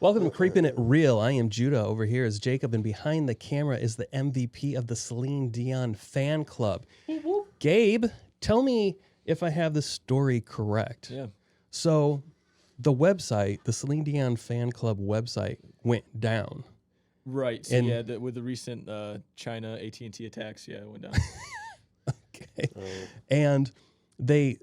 Welcome to Creepin' It Real. I am Judah. Over here is Jacob, and behind the camera is the MVP of the Celine Dion fan club. Gabe, tell me if I have the story correct. Yeah. So the website, the Celine Dion fan club website, went down. Right. So with the recent China AT&T attacks, it went down. Okay. And they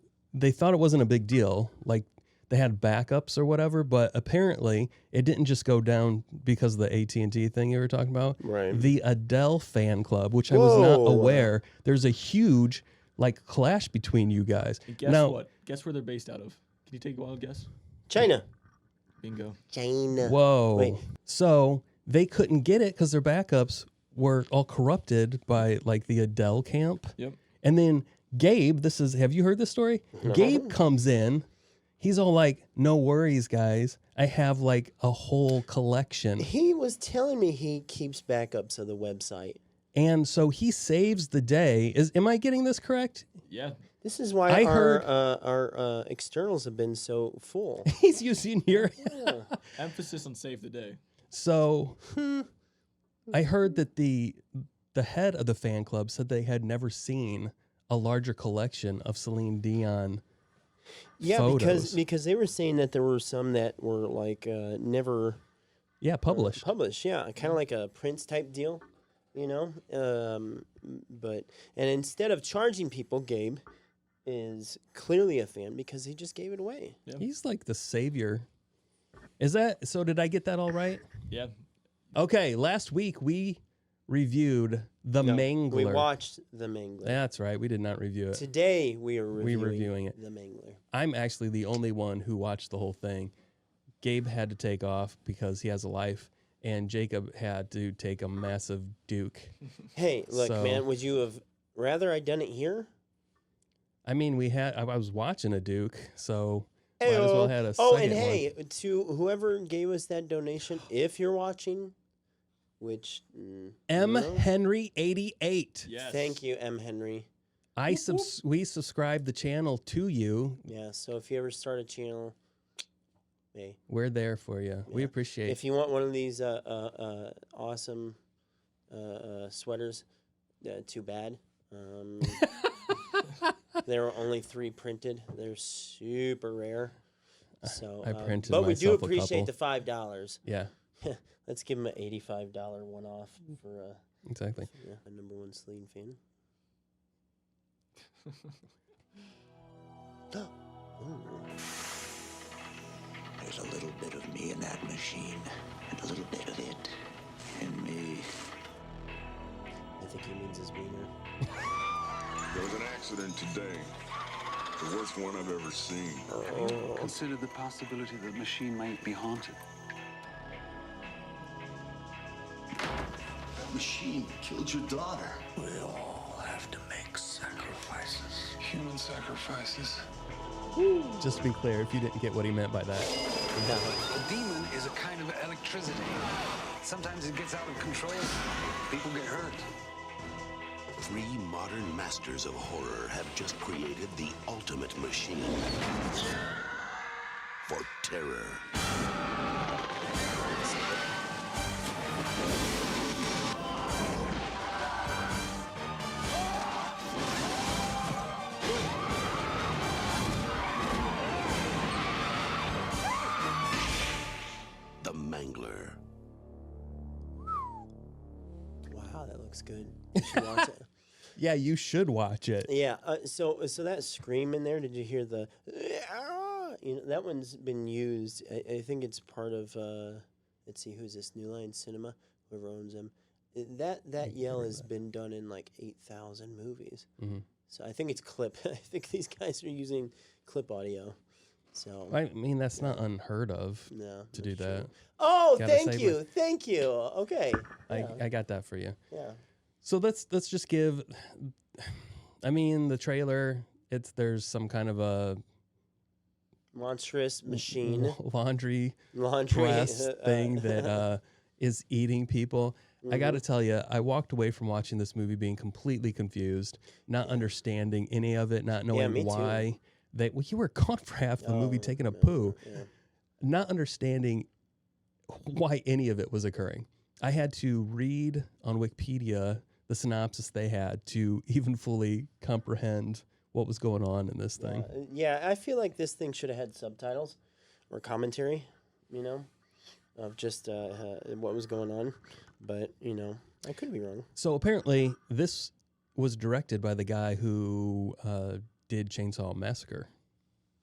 thought it wasn't a big deal. Like, they had backups or whatever, but apparently it didn't just go down because of the AT&T thing you were talking about. Right. The Adele fan club, which I was not aware, there's a huge clash between you guys. And guess what? Guess where they're based out of? Can you take a wild guess? China. Bingo. China. Whoa. Wait. So they couldn't get it because their backups were all corrupted by the Adele camp. Yep. And then Gabe, have you heard this story? No. Gabe comes in. He's all like, no worries, guys. I have a whole collection. He was telling me he keeps backups of the website. And so he saves the day. Am I getting this correct? Yeah. This is why our externals have been so full. He's using your... Emphasis on save the day. So I heard that the head of the fan club said they had never seen a larger collection of Celine Dion photos. because they were saying that there were some that were never published. Kind of like a Prince type deal, but instead of charging people, Gabe is clearly a fan because he just gave it away. Yep. He's like the savior. Is that so? Did I get that all right? Yeah. Okay, last week we reviewed the Mangler. We watched the Mangler. That's right. We did not review it. Today we are reviewing it. The Mangler. I'm actually the only one who watched the whole thing. Gabe had to take off because he has a life, and Jacob had to take a massive Duke. Hey, look, man, would you have rather I done it here? I mean, I was watching a Duke, so might as well had a second and hey, one. To whoever gave us that donation, if you're watching, which M. Henry 88. Yes. Thank you, M. Henry. We subscribe the channel to you. Yeah, so if you ever start a channel, hey, we're there for you. Yeah. We appreciate. If you want one of these awesome sweaters, too bad. There are only 3 printed. They're super rare. So I printed but we do myself a appreciate couple. the $5. Yeah. Let's give him an $85 one-off for exactly. a #1 Celine fan. There's a little bit of me in that machine, and a little bit of it in me. I think he means his wiener. There was an accident today. The worst one I've ever seen. Consider the possibility that the machine might be haunted. That machine killed your daughter. We all have to make sacrifices. Human sacrifices. Just to be clear, if you didn't get what he meant by that. A demon is a kind of electricity. Sometimes it gets out of control. People get hurt. 3 modern masters of horror have just created the ultimate machine for terror. The Mangler. Wow, that looks good. You should watch it. Yeah, you should watch it. Yeah. So that scream in there. Did you hear the? That one's been used. I think it's part of. Let's see, who's this? New Line Cinema, whoever owns them. That yell has been done in 8,000 movies. Mm-hmm. So I think it's clip. I think these guys are using clip audio. So I mean, that's not unheard of. No, to do that. Oh, Gotta thank you. Okay. I got that for you. Yeah. So let's just give. I mean, the trailer. There's some kind of a monstrous machine laundry press thing that is eating people. Mm-hmm. I got to tell you, I walked away from watching this movie being completely confused, not understanding any of it, not knowing why. Too. You were gone for half the movie taking a poo, not understanding why any of it was occurring. I had to read on Wikipedia the synopsis they had to even fully comprehend what was going on in this thing. Yeah, I feel like this thing should have had subtitles or commentary, of just what was going on. But, I could be wrong. So apparently this was directed by the guy who did Chainsaw Massacre,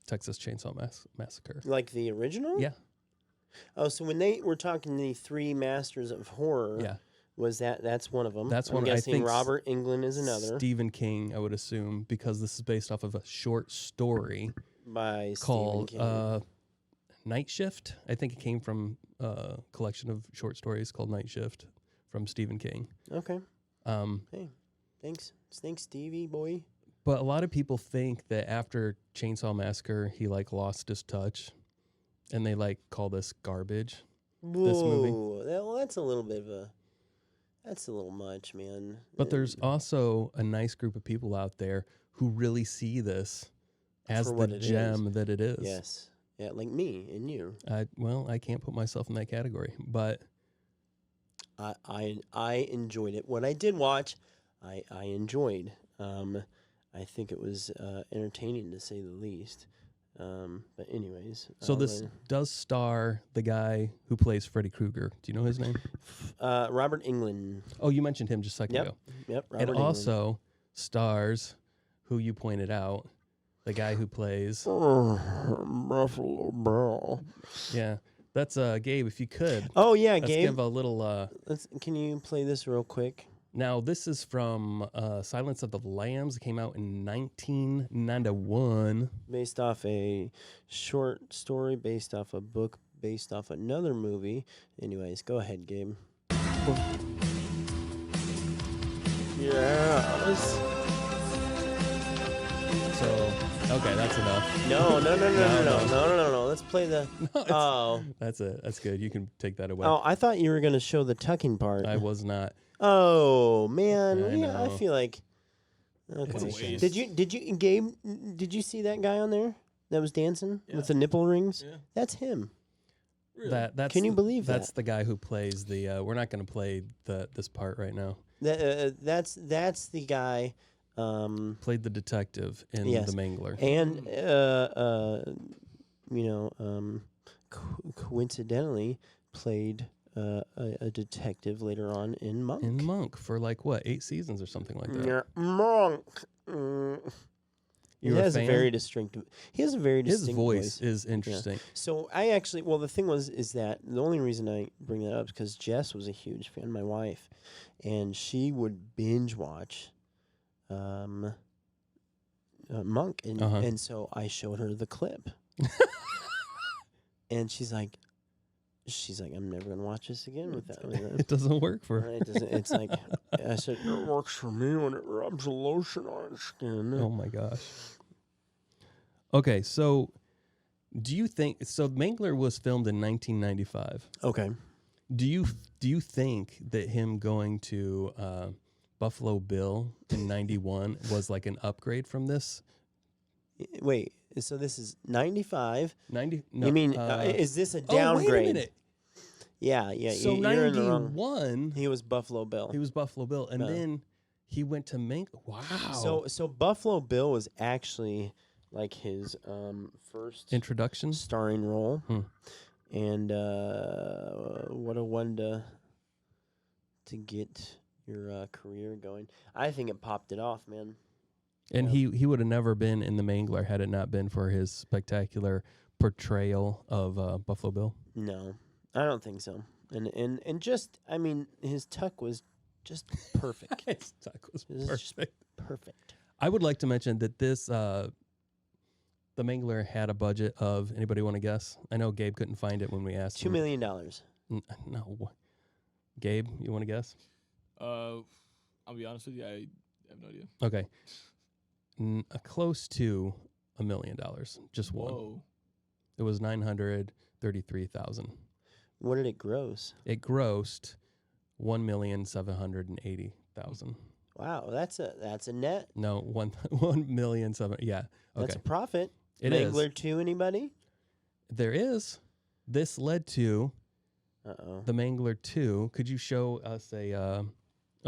Texas Chainsaw Massacre. Like the original? Yeah. Oh, so when they were talking the three masters of horror, Yeah. that's one of them? That's I'm one. guessing I think Robert Englund is another. Stephen King, I would assume, because this is based off of a short story By called Stephen King. Night Shift. I think it came from a collection of short stories called Night Shift from Stephen King. Okay. Hey, thanks, Stevie boy. But a lot of people think that after Chainsaw Massacre, he lost his touch, and they call this garbage. Whoa, This movie. That's a little bit of that's a little much, man. But there's also a nice group of people out there who really see this as For the what it gem that it is. Yes. Yeah, like me and you. I can't put myself in that category, but I enjoyed it. What I did watch, I enjoyed. I think it was entertaining to say the least. But anyways. so this does star the guy who plays Freddy Krueger. Do you know his name? Robert Englund. Oh, you mentioned him just a second ago. Yep. Robert It Englund. also stars who you pointed out, the guy who plays. Buffalo Bill. Yeah, that's Gabe. If you could, Oh yeah, let's Gabe. give a little. Can you play this real quick? Now this is from Silence of the Lambs. It came out in 1991. Based off a short story, based off a book, based off another movie. Anyways, go ahead, Gabe. Yes. So okay, that's enough. No. Let's play the. Oh. That's it. That's good. You can take that away. Oh, I thought you were gonna show the tucking part. I was not. Oh man, I yeah, I know. feel like. It's a Okay. waste. Did you, Gabe? Did you see that guy on there that was dancing with the nipple rings? Yeah. That's him. Really? That's Can you believe that's that? the guy who plays the. We're not going to play this part right now. That's the guy. Played the detective in Yes. the Mangler. And coincidentally played a detective later on in Monk. In Monk for 8 seasons or something like that. Yeah, Monk. He You a has a fan? very distinctive. He has a very His distinct voice is interesting. So I actually, well, the thing is that the only reason I bring that up is because Jess was a huge fan, my wife, and she would binge watch Monk, and so I showed her the clip, and she's like, I'm never gonna watch this again with that. It doesn't work for her. It doesn't. It's like I said, it works for me when it rubs lotion on its skin. Oh my gosh. Okay, so do you think Mangler was filmed in 1995? Okay. Do you think that him going to Buffalo Bill in 91 was like an upgrade from this? Wait. So this is 95. 90? No, You mean is this a downgrade? Oh, wait a minute. Yeah. So you're in the wrong. 91, He was Buffalo Bill. he was Buffalo Bill, and then he went to Mangler. Wow. So Buffalo Bill was actually like his first Introduction? starring role, Hmm. and what a one to get your career going. I think it popped it off, man. And he would have never been in the Mangler had it not been for his spectacular portrayal of Buffalo Bill. No, I don't think so. And just, I mean, his tuck was just perfect. His tuck was It was just perfect. perfect. I would like to mention that this the Mangler had a budget of, anybody want to guess? I know Gabe couldn't find it when we asked $2 him. million. No. Gabe, you want to guess? I'll be honest with you, I have no idea. Okay. Close to $1 million. Just one. Whoa. It was 933,000. What did it gross? It grossed 1,780,000. Wow, that's a net. No, 1,000,007. Yeah. Okay. That's a profit. It is. Mangler 2, anybody? There is. This led to Uh-oh. The Mangler 2. Could you show us a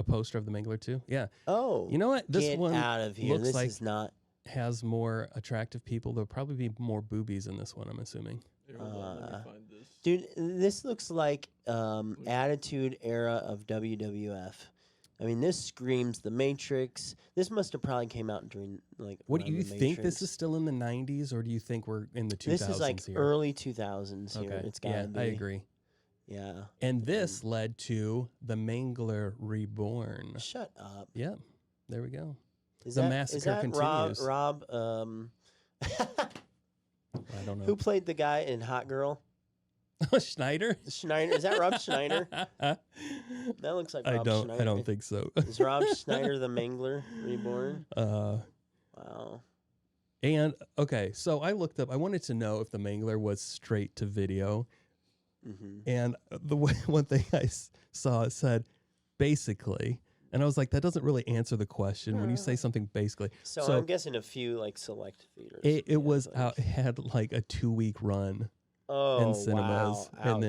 poster of the Mangler 2? Yeah. Oh. You know what? This get one out of here. looks This like is not. has more attractive people. There'll probably be more boobies in this one, I'm assuming. Here, hold on, let me find this. Dude, this looks like Attitude Era of WWF. I mean, this screams The Matrix. This must have probably came out during like. What do around you The think? This Matrix. is still in the 90s, or do you think we're in the 2000s This is like here? early 2000s here. Okay. It's got to be. I agree. Yeah. And this led to the Mangler Reborn. Shut up. Yeah, there we go. Is The that, massacre is that continues. Rob, I don't know. who played the guy in Hot Girl? Schneider? Schneider. Is that Rob Schneider? That looks like Rob Schneider. I don't think so. Is Rob Schneider the Mangler Reborn? Wow. And okay, so I looked up. I wanted to know if the Mangler was straight to video, and one thing I saw it said basically, and I was like, that doesn't really answer the question when you say something basically. So I'm guessing a few like select theaters. It was out. It had like a 2-week run in cinemas, wow.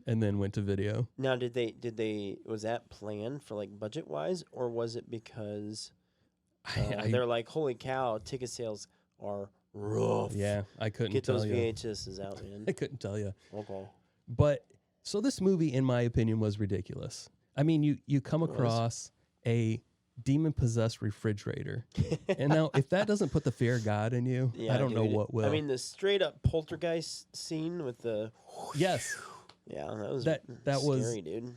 and then went to video. Now, did they was that planned for like budget wise, or was it because they're like, holy cow, ticket sales are rough. Yeah, I couldn't Get tell those you. VHSs out, man. I couldn't tell you. Okay. But so this movie, in my opinion, was ridiculous. I mean, you come across a demon-possessed refrigerator, and now if that doesn't put the fear of God in you, Yeah, I don't know dude. what will. I mean, the straight up poltergeist scene with the yes, yeah, that was that scary, was dude.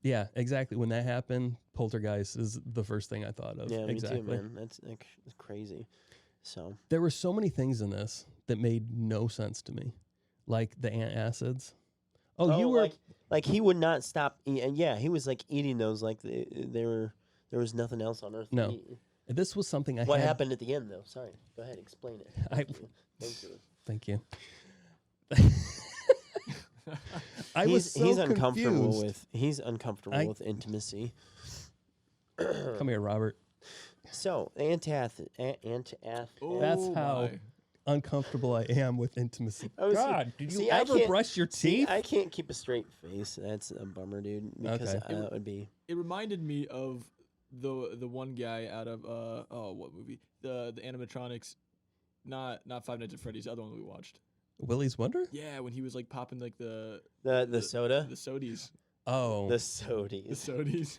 yeah, exactly. When that happened, poltergeist is the first thing I thought of. Yeah, exactly. me too, man. That's like crazy. So There were so many things in this that made no sense to me, like the antacids. Oh, you were like he would not stop. Yeah, he was like eating those like there was nothing else on earth. No. To eat. This was something I What had. happened at the end though? Sorry, go ahead, explain it. Thank you. Thank you. I was so he's uncomfortable confused. with intimacy. Come here, Robert. So That's how uncomfortable I am with intimacy. Oh, God, did you see, I ever can't- brush your See, teeth? I can't keep a straight face. That's a bummer, dude. Because Okay. that would be. It reminded me of the one guy out of what movie? The animatronics, not Five Nights at Freddy's. The other one we watched. Willy's Wonder? Yeah, when he was like popping like the soda. the sodies, Oh. The sodies. the sodies.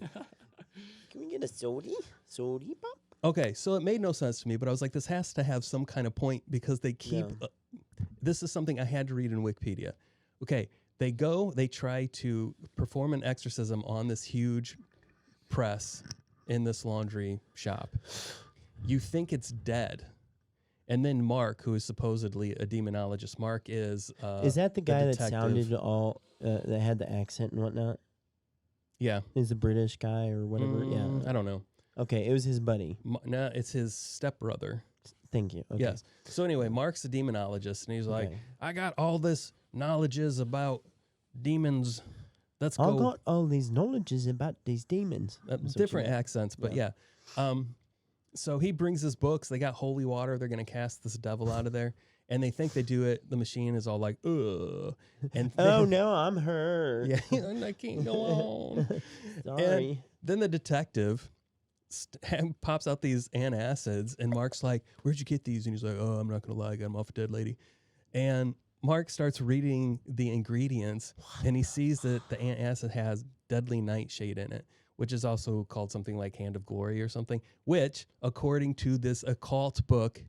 Can we get a sody? Sody pop? Okay, so it made no sense to me, but I was like, this has to have some kind of point because they keep. Yeah. This is something I had to read in Wikipedia. Okay, they try to perform an exorcism on this huge press in this laundry shop. You think it's dead. And then Mark, who is supposedly a demonologist, Mark is that the guy that detective. sounded all that had the accent and whatnot? Yeah. Is the British guy or whatever? Yeah. I don't know. Okay, it was his buddy. No, it's his stepbrother. Thank you. Okay. Yes. So anyway, Mark's a demonologist, and he's like, Okay. I got all this knowledges about demons. Let's I go. got all these knowledges about these demons. That's what Different you meant. accents, but yeah. So he brings his books. They got holy water. They're going to cast this devil out of there. And they think they do it. The machine is all like, ugh. And Oh no, I'm hurt. yeah, and I can't go on. Sorry. And then the detective pops out these antacids, and Mark's like, where'd you get these? And he's like, oh, I'm not going to lie, I got them off a dead lady. And Mark starts reading the ingredients, and he sees that the antacid has deadly nightshade in it, which is also called something like Hand of Glory or something, which, according to this occult book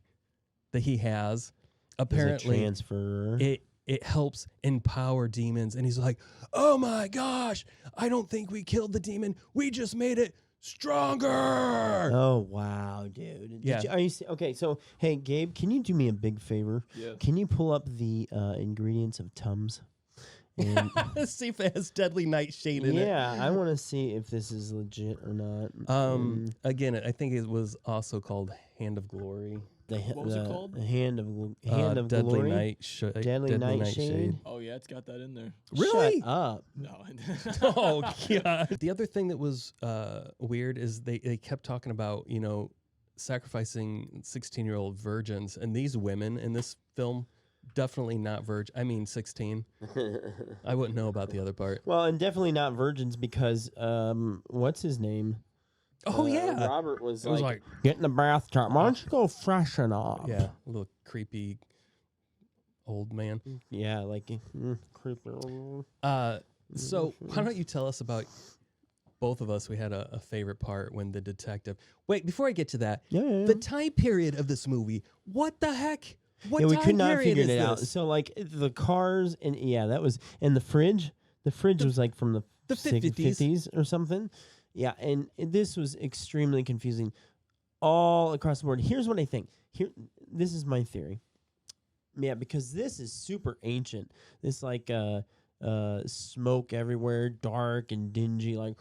that he has, apparently transfer. it helps empower demons. And he's like, oh my gosh, I don't think we killed the demon. We just made it stronger. Oh wow, dude! Yeah. Are you okay? So hey, Gabe, can you do me a big favor? Yeah. Can you pull up the ingredients of Tums? And Let's see if it has deadly nightshade in it. yeah, I want to see if this is legit or not. Again, I think it was also called Hand of Glory. What was it called? Hand of Deadly Glory. Nightshade. Deadly Nightshade. Oh yeah, it's got that in there. Really? Shut up. No. Oh god. The other thing that was weird is they kept talking about, sacrificing 16-year-old virgins, and these women in this film definitely not virgin. I mean, 16. I wouldn't know about the other part. Well, and definitely not virgins because what's his name? Oh yeah, Robert was it was like, like get in the bathtub. Why don't you go freshen up? yeah, a little creepy old man. Yeah, like creepy. So why don't you tell us about both of us? We had a favorite part when the detective. Wait, before I get to that, Yeah. the time period of this movie. What the heck? What Yeah, we time could not period figure is it out. this? So like the cars and that was and the fridge. The fridge was like from the 50s or something. Yeah, and this was extremely confusing all across the board. Here's what I think. This is my theory. Yeah, because this is super ancient. This like smoke everywhere, dark and dingy, like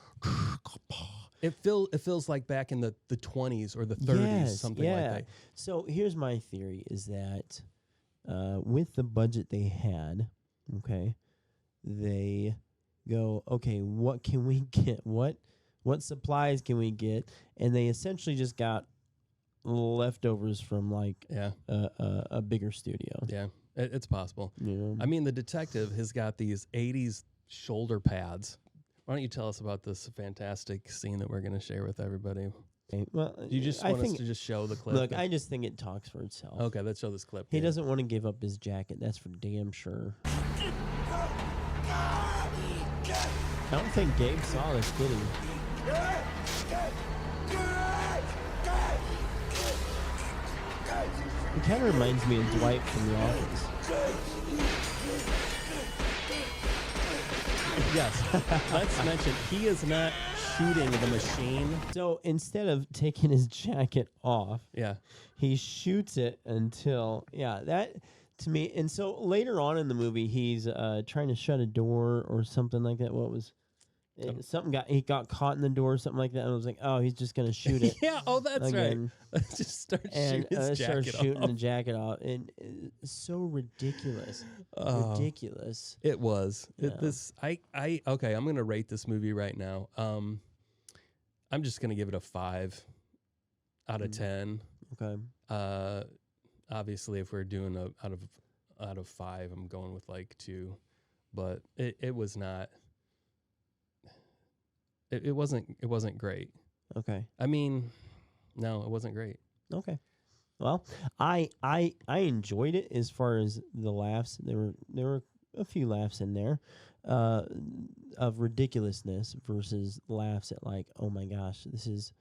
It feels like back in the 20s or the 30s, something like that. So here's my theory: is that with the budget they had, okay, they go, okay, what can we get? What supplies can we get? And they essentially just got leftovers from like a bigger studio. Yeah, it's possible. Yeah. I mean, the detective has got these 80s shoulder pads. Why don't you tell us about this fantastic scene that we're going to share with everybody? Okay, well, Do you just want us to just show the clip? Look, I just think it talks for itself. Okay, let's show this clip. He doesn't want to give up his jacket. That's for damn sure. I don't think Gabe saw this, did he? It kind of reminds me of Dwight from The Office. Yes. Let's mention he is not shooting the machine. So instead of taking his jacket off, Yeah. he shoots it until that to me. And so later on in the movie, he's trying to shut a door or something like that. What was he got caught in the door or something like that, and I was like, oh, he's just gonna shoot it. Yeah. Oh, that's again. right. Let's just start And shooting his start jacket shooting off. the jacket off, and so ridiculous, ridiculous. It was. Yeah. Okay, I'm gonna rate this movie right now. I'm just gonna give it a 5 out of 10. Okay. Obviously, if we're doing out of 5, I'm going with like 2, but it was not. It wasn't great. Okay. I mean, no, it wasn't great. Okay. Well, I enjoyed it as far as the laughs. There were a few laughs in there, of ridiculousness versus laughs at like, oh my gosh, this is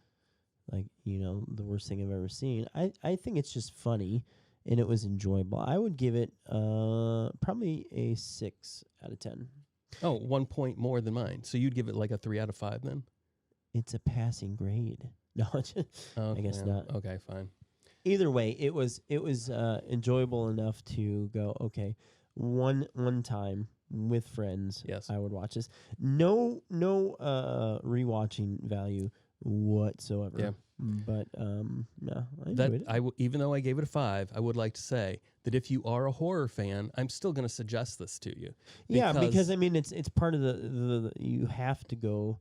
like, the worst thing I've ever seen. I think it's just funny and it was enjoyable. I would give it probably a 6 out of 10. Oh, 1 point more than mine. So you'd give it like a 3 out of 5 then? It's a passing grade. No, I guess not. Okay, fine. Either way, it was enjoyable enough to go, okay, one time with friends. Yes. I would watch this. No rewatching value whatsoever. Yeah. But no, I enjoyed it. Even though I gave it a 5, I would like to say that if you are a horror fan, I'm still going to suggest this to you. Because I mean, it's part of the you have to go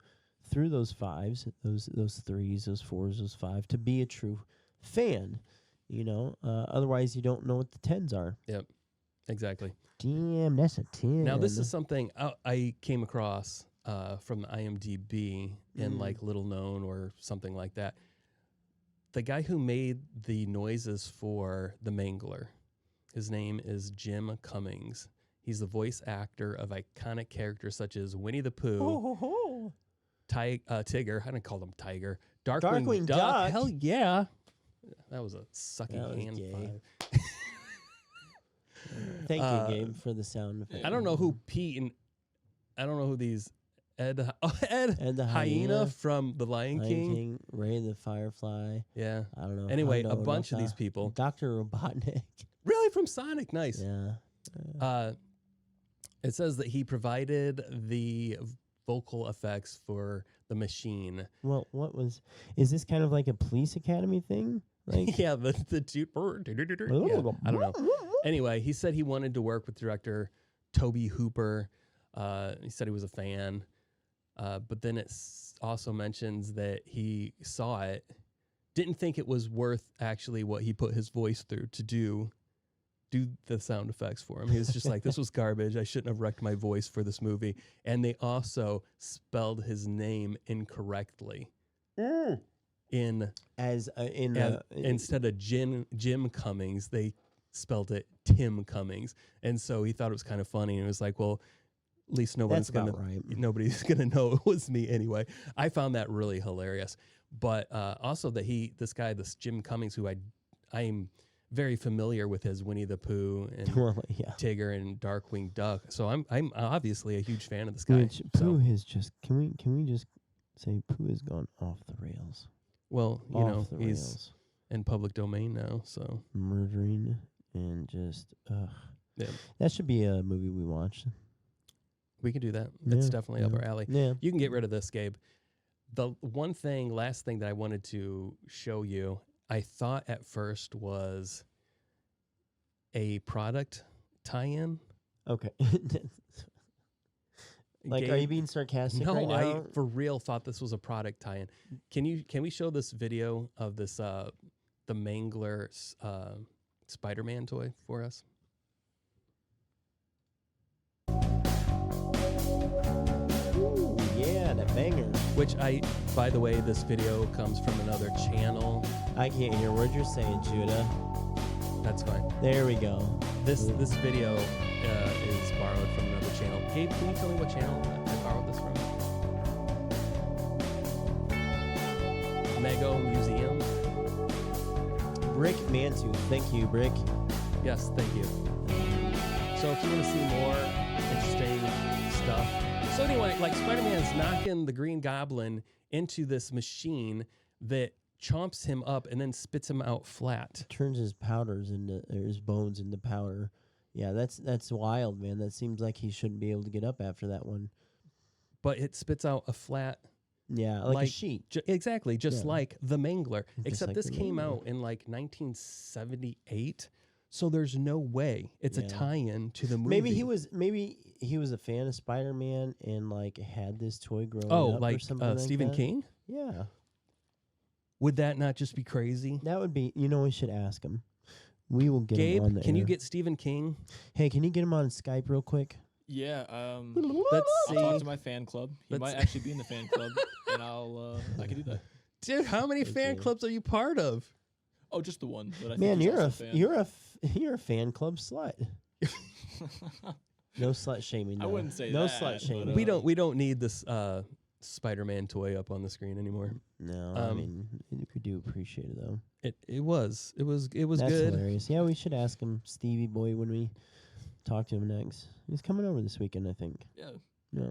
through those 5s, those 3s, those 4s, those 5 to be a true fan. Otherwise you don't know what the 10s are. Yep, exactly. Damn, that's a 10. Now this is something I came across from the IMDb in like little known or something like that. The guy who made the noises for the Mangler, his name is Jim Cummings. He's the voice actor of iconic characters such as Winnie the Pooh, Tigger. I didn't call him Tiger. Darkwing Duck. Hell yeah. That was a sucking hand gay. 5. Thank you, Gabe, for the sound effect. I don't know who Pete and I don't know who these Ed the Hyena from The Lion King. Ray the Firefly. Yeah. I don't know. Anyway, a bunch of these people. Dr. Robotnik. Really, from Sonic? Nice. Yeah. It says that he provided the vocal effects for the machine. Well, is this kind of like a police academy thing? Like, Yeah, the yeah, I don't know. Anyway, he said he wanted to work with director Toby Hooper. He said he was a fan. But then it also mentions that he saw it, didn't think it was worth actually what he put his voice through to do, do the sound effects for him. He was just like, this was garbage. I shouldn't have wrecked my voice for this movie. And they also spelled his name incorrectly. Instead of Jim Cummings, they spelled it Tim Cummings. And so he thought it was kind of funny. And it was like, well, at least nobody's gonna know it was me anyway. I found that really hilarious. But also that this Jim Cummings, who I'm very familiar with his Winnie the Pooh and Tigger and Darkwing Duck. So I'm obviously a huge fan of this guy. Which Pooh has just can we just say Pooh has gone off the rails. Well, he's in public domain now, so murdering and just yeah. That should be a movie we watch. We can do that. It's definitely up our alley. Yeah. You can get rid of this, Gabe. The last thing that I wanted to show you, I thought at first was a product tie-in. Okay. Gabe, are you being sarcastic no, right now? I for real thought this was a product tie-in. Can we show this video of this the Mangler Spider-Man toy for us? Ooh, yeah, that banger. Which by the way, this video comes from another channel. I can't hear what you're saying, Judah. That's fine. There we go. This video is borrowed from another channel. Gabe, can you tell me what channel I borrowed this from? Mego Museum. Brick Mantu. Thank you, Brick. Yes, thank you. So if you want to see more interesting stuff. So anyway, like Spider-Man's knocking the Green Goblin into this machine that chomps him up and then spits him out flat. Turns his his bones into powder. Yeah, that's wild, man. That seems like he shouldn't be able to get up after that one. But it spits out a flat. Yeah, like a sheet. Exactly, just like the Mangler. Except like this the came Mangler. out in like 1978. So there's no way it's a tie-in to the movie. Maybe he was a fan of Spider-Man and like had this toy growing up like or something like Stephen that. King? Yeah. Would that not just be crazy? That would be, we should ask him. We will get him on the Gabe, can you air. get Stephen King? Hey, can you get him on Skype real quick? Yeah, Let's I'll see. talk to my fan club. He Let's- might actually be in the fan club, and I can do that. Dude, how many fan clubs are you part of? Oh, just the one. But I think Man, he's also fan. you're a fan club slut. No slut shaming. I though. wouldn't say no that, slut shaming. but, We don't need this Spider-Man toy up on the screen anymore. No, I mean we do appreciate it though. It was That's good. hilarious. Yeah, we should ask him, Stevie boy, when we talk to him next. He's coming over this weekend, I think. Yeah. Yeah.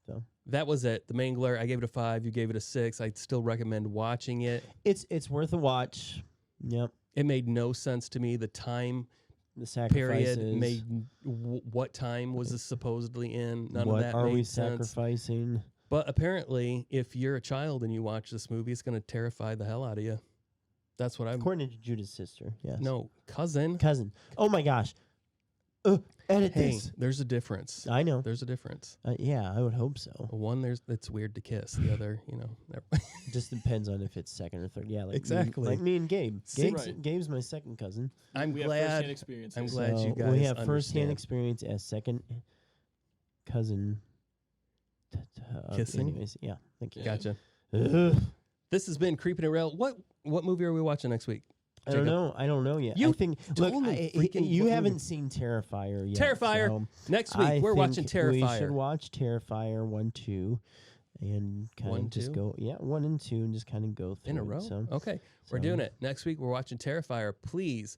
So That was it. The Mangler, I gave it a 5. You gave it a 6. I'd still recommend watching it. it's worth a watch. Yep. It made no sense to me. The time The sacrifices. period made what time was this supposedly in? None what of that are made we sense. sacrificing? But apparently, if you're a child and you watch this movie, it's going to terrify the hell out of you. That's what I'm. According to Judah's sister. Yes. No, cousin. Cousin. Oh my gosh. Edit Hey, this. there's a difference. I know. There's a difference. Yeah, I would hope so. One, it's weird to kiss. The other, never. Just depends on if it's second or third. Yeah, like Exactly. like me and Gabe. See? Gabe's my second cousin. We have first-hand experience. I'm here. glad you So guys we have first-hand understand. experience as second cousin. Kissing? Anyways, yeah. Thank you. Gotcha. Ugh. This has been Creepin' It Real. What movie are we watching next week? I don't know. I don't know yet. You I think. Look, told me I- freaking you what haven't movie. seen Terrifier yet. Terrifier. so Next week I we're watching think We should Terrifier. watch Terrifier 1, 2, and kind 1, of just 2? go. Yeah, 1 and 2, and just kind of go through In a it, row? So. Okay. We're so- doing it. Next week we're watching Terrifier. Please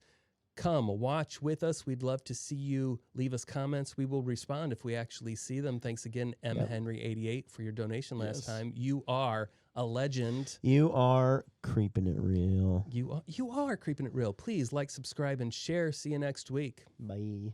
come watch with us. We'd love to see you. Leave us comments. We will respond if we actually see them. Thanks again, M. Yep. Henry 88 for your donation last Yes. time. You are a legend. You are creeping it real. You are Creeping It Real. Please like, subscribe, and share. See you next week. Bye.